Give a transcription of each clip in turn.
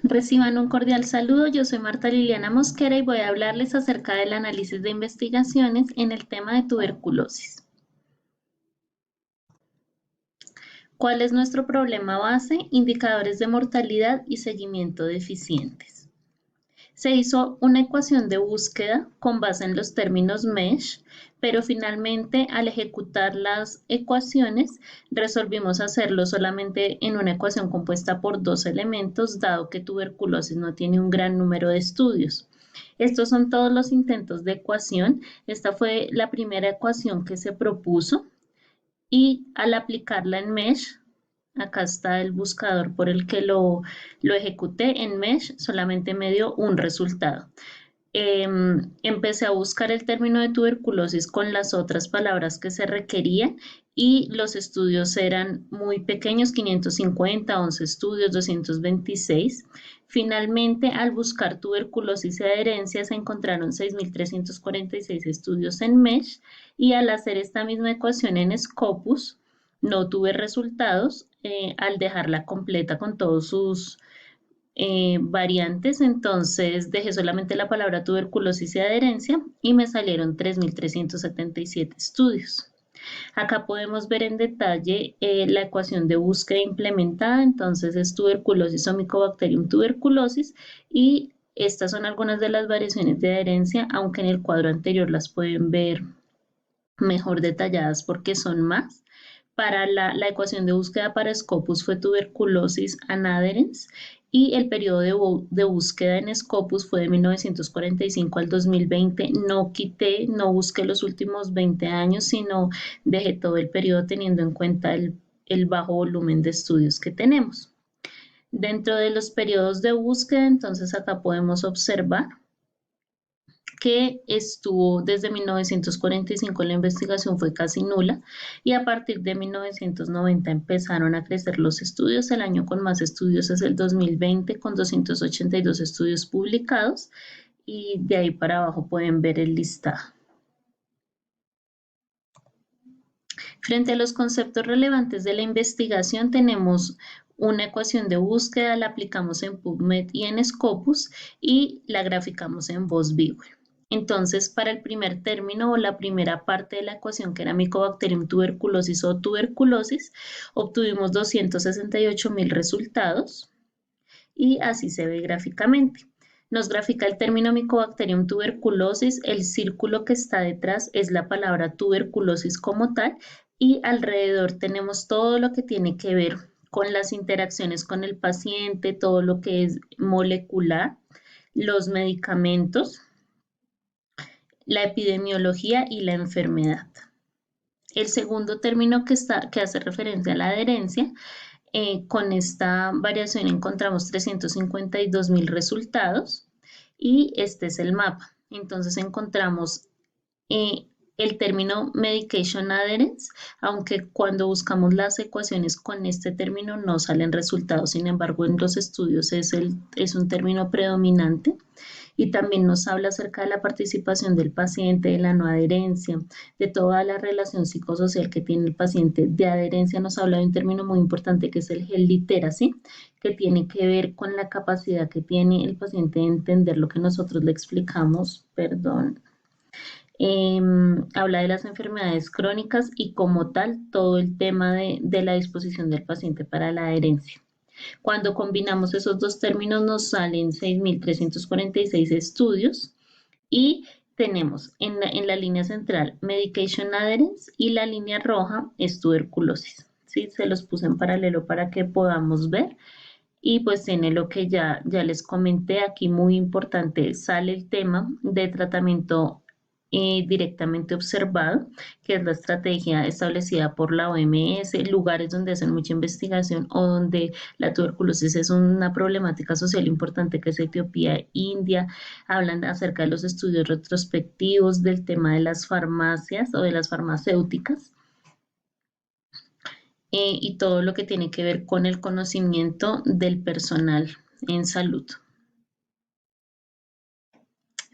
Reciban un cordial saludo, yo soy Marta Liliana Mosquera y voy a hablarles acerca del análisis de investigaciones en el tema de tuberculosis. ¿Cuál es nuestro problema base? Indicadores de mortalidad y seguimiento deficientes. Se hizo una ecuación de búsqueda con base en los términos MESH, pero finalmente al ejecutar las ecuaciones resolvimos hacerlo solamente en una ecuación compuesta por dos elementos, dado que tuberculosis no tiene un gran número de estudios. Estos son todos los intentos de ecuación. Esta fue la primera ecuación que se propuso y al aplicarla en MESH, acá está el buscador por el que lo ejecuté en MESH, solamente me dio un resultado. Empecé a buscar el término de tuberculosis con las otras palabras que se requerían y los estudios eran muy pequeños, 550, 11 estudios, 226. Finalmente, al buscar tuberculosis y adherencia, se encontraron 6.346 estudios en MESH y al hacer esta misma ecuación en Scopus, no tuve resultados al dejarla completa con todos sus variantes, entonces dejé solamente la palabra tuberculosis y adherencia y me salieron 3.377 estudios. Acá podemos ver en detalle la ecuación de búsqueda implementada, entonces es tuberculosis o Mycobacterium tuberculosis y estas son algunas de las variaciones de adherencia, aunque en el cuadro anterior las pueden ver mejor detalladas porque son más. Para la ecuación de búsqueda para Scopus fue tuberculosis anadherens y el periodo de búsqueda en Scopus fue de 1945 al 2020. No quité, no busqué los últimos 20 años, sino dejé todo el periodo teniendo en cuenta el bajo volumen de estudios que tenemos. Dentro de los periodos de búsqueda, entonces acá podemos observar que estuvo desde 1945 la investigación fue casi nula y a partir de 1990 empezaron a crecer los estudios. El año con más estudios es el 2020 con 282 estudios publicados y de ahí para abajo pueden ver el listado. Frente a los conceptos relevantes de la investigación tenemos una ecuación de búsqueda, la aplicamos en PubMed y en Scopus y la graficamos en VozViewer. Entonces, para el primer término o la primera parte de la ecuación, que era Mycobacterium tuberculosis o tuberculosis, obtuvimos 268.000 resultados y así se ve gráficamente. Nos grafica el término Mycobacterium tuberculosis, el círculo que está detrás es la palabra tuberculosis como tal y alrededor tenemos todo lo que tiene que ver con las interacciones con el paciente, todo lo que es molecular, los medicamentos, la epidemiología y la enfermedad. El segundo término que hace referencia a la adherencia, con esta variación encontramos 352.000 resultados y este es el mapa. Entonces encontramos el término medication adherence, aunque cuando buscamos las ecuaciones con este término no salen resultados, sin embargo en los estudios es un término predominante. Y también nos habla acerca de la participación del paciente, de la no adherencia, de toda la relación psicosocial que tiene el paciente. De adherencia nos habla de un término muy importante que es el gel literacy, que tiene que ver con la capacidad que tiene el paciente de entender lo que nosotros le explicamos, perdón. Habla de las enfermedades crónicas y como tal todo el tema de la disposición del paciente para la adherencia. Cuando combinamos esos dos términos nos salen 6.346 estudios y tenemos en la línea central medication adherence y la línea roja es tuberculosis. ¿Sí? Se los puse en paralelo para que podamos ver y pues tiene lo que ya les comenté aquí muy importante, sale el tema de tratamiento directamente observado, que es la estrategia establecida por la OMS, lugares donde hacen mucha investigación o donde la tuberculosis es una problemática social importante, que es Etiopía, India, hablan acerca de los estudios retrospectivos del tema de las farmacias o de las farmacéuticas. Y todo lo que tiene que ver con el conocimiento del personal en salud.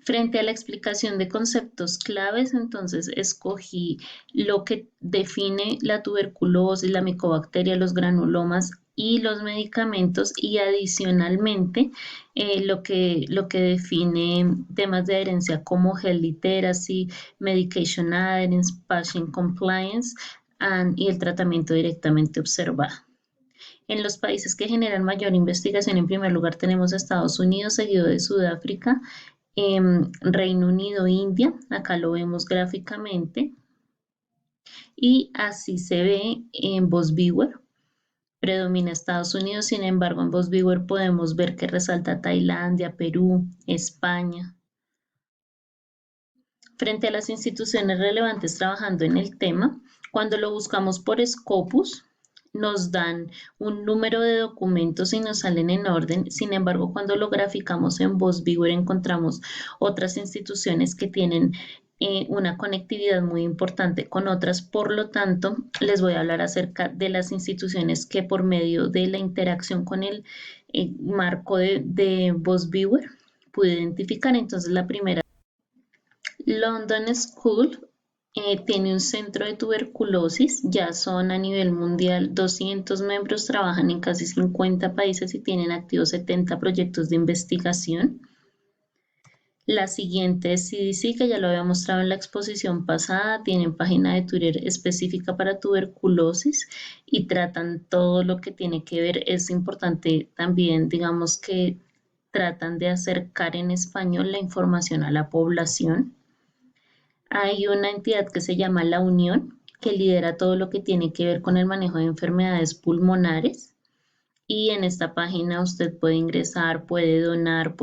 Frente a la explicación de conceptos claves, entonces escogí lo que define la tuberculosis, la micobacteria, los granulomas y los medicamentos y adicionalmente lo que define temas de adherencia como health literacy, medication adherence, patient compliance y el tratamiento directamente observado. En los países que generan mayor investigación, en primer lugar tenemos Estados Unidos, seguido de Sudáfrica, Reino Unido, India, acá lo vemos gráficamente, y así se ve en Bosviewer. Predomina Estados Unidos, sin embargo, en Bosviewer podemos ver que resalta Tailandia, Perú, España. Frente a las instituciones relevantes trabajando en el tema, cuando lo buscamos por Scopus, nos dan un número de documentos y nos salen en orden. Sin embargo, cuando lo graficamos en Bosviewer encontramos otras instituciones que tienen una conectividad muy importante con otras. Por lo tanto, les voy a hablar acerca de las instituciones que por medio de la interacción con el marco de Bosviewer pude identificar. Entonces, la primera, London School tiene un centro de tuberculosis, ya son a nivel mundial 200 miembros, trabajan en casi 50 países y tienen activos 70 proyectos de investigación. La siguiente es CDC, que ya lo había mostrado en la exposición pasada, tienen página de Twitter específica para tuberculosis y tratan todo lo que tiene que ver. Es importante también, digamos que tratan de acercar en español la información a la población. Hay una entidad que se llama La Unión, que lidera todo lo que tiene que ver con el manejo de enfermedades pulmonares. Y en esta página usted puede ingresar, puede donar,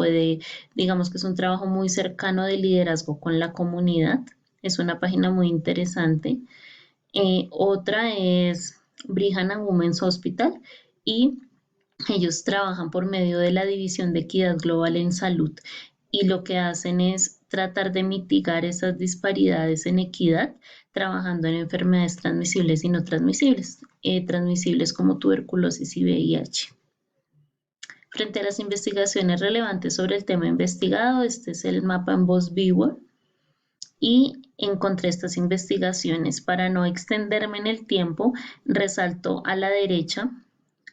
digamos que es un trabajo muy cercano de liderazgo con la comunidad. Es una página muy interesante. Otra es Brigham and Women's Hospital y ellos trabajan por medio de la División de Equidad Global en Salud y lo que hacen es tratar de mitigar esas disparidades en equidad, trabajando en enfermedades transmisibles y no transmisibles, transmisibles como tuberculosis y VIH. Frente a las investigaciones relevantes sobre el tema investigado, este es el mapa en Bosviewer y encontré estas investigaciones. Para no extenderme en el tiempo, resalto a la derecha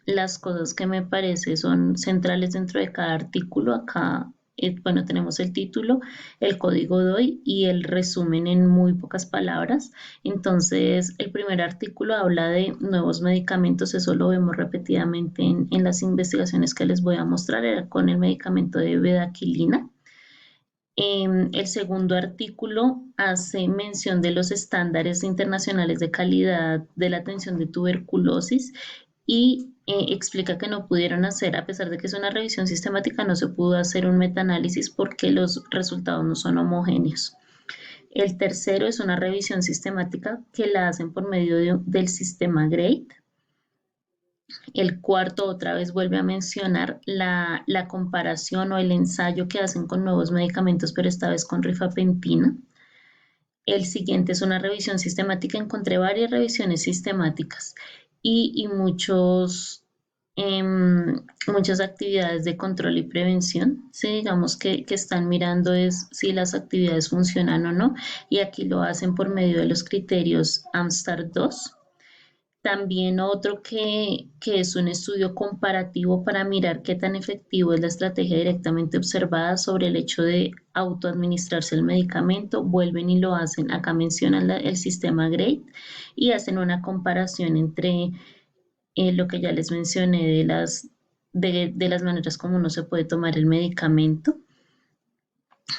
las cosas que me parece son centrales dentro de cada artículo. Acá, bueno, tenemos el título, el código DOI y el resumen en muy pocas palabras. Entonces, el primer artículo habla de nuevos medicamentos, eso lo vemos repetidamente en las investigaciones que les voy a mostrar, era con el medicamento de bedaquilina. El segundo artículo hace mención de los estándares internacionales de calidad de la atención de tuberculosis y explica que no pudieron hacer, a pesar de que es una revisión sistemática, no se pudo hacer un metaanálisis porque los resultados no son homogéneos. El tercero es una revisión sistemática que la hacen por medio del sistema GRADE. El cuarto otra vez vuelve a mencionar la comparación o el ensayo que hacen con nuevos medicamentos, pero esta vez con rifampicina. El siguiente es una revisión sistemática. Encontré varias revisiones sistemáticas y muchas actividades de control y prevención. Sí, digamos que están mirando es si las actividades funcionan o no, y aquí lo hacen por medio de los criterios AMSTAR 2. También otro que es un estudio comparativo para mirar qué tan efectivo es la estrategia directamente observada sobre el hecho de autoadministrarse el medicamento. Vuelven y lo hacen. Acá mencionan el sistema GRADE y hacen una comparación entre lo que ya les mencioné de las maneras como uno se puede tomar el medicamento.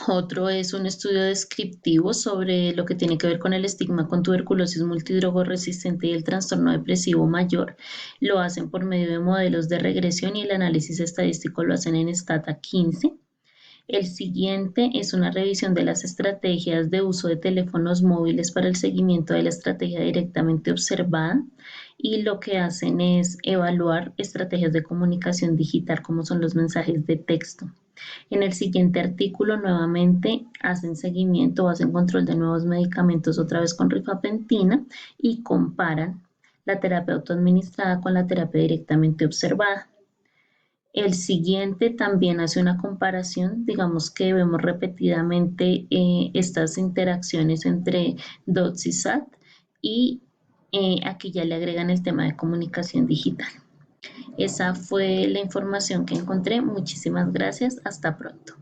Otro es un estudio descriptivo sobre lo que tiene que ver con el estigma con tuberculosis multidrogoresistente y el trastorno depresivo mayor. Lo hacen por medio de modelos de regresión y el análisis estadístico lo hacen en Stata 15. El siguiente es una revisión de las estrategias de uso de teléfonos móviles para el seguimiento de la estrategia directamente observada y lo que hacen es evaluar estrategias de comunicación digital como son los mensajes de texto. En el siguiente artículo nuevamente hacen seguimiento o hacen control de nuevos medicamentos otra vez con rifampicina y comparan la terapia autoadministrada con la terapia directamente observada. El siguiente también hace una comparación, digamos que vemos repetidamente estas interacciones entre DOTS y SAT y aquí ya le agregan el tema de comunicación digital. Esa fue la información que encontré. Muchísimas gracias. Hasta pronto.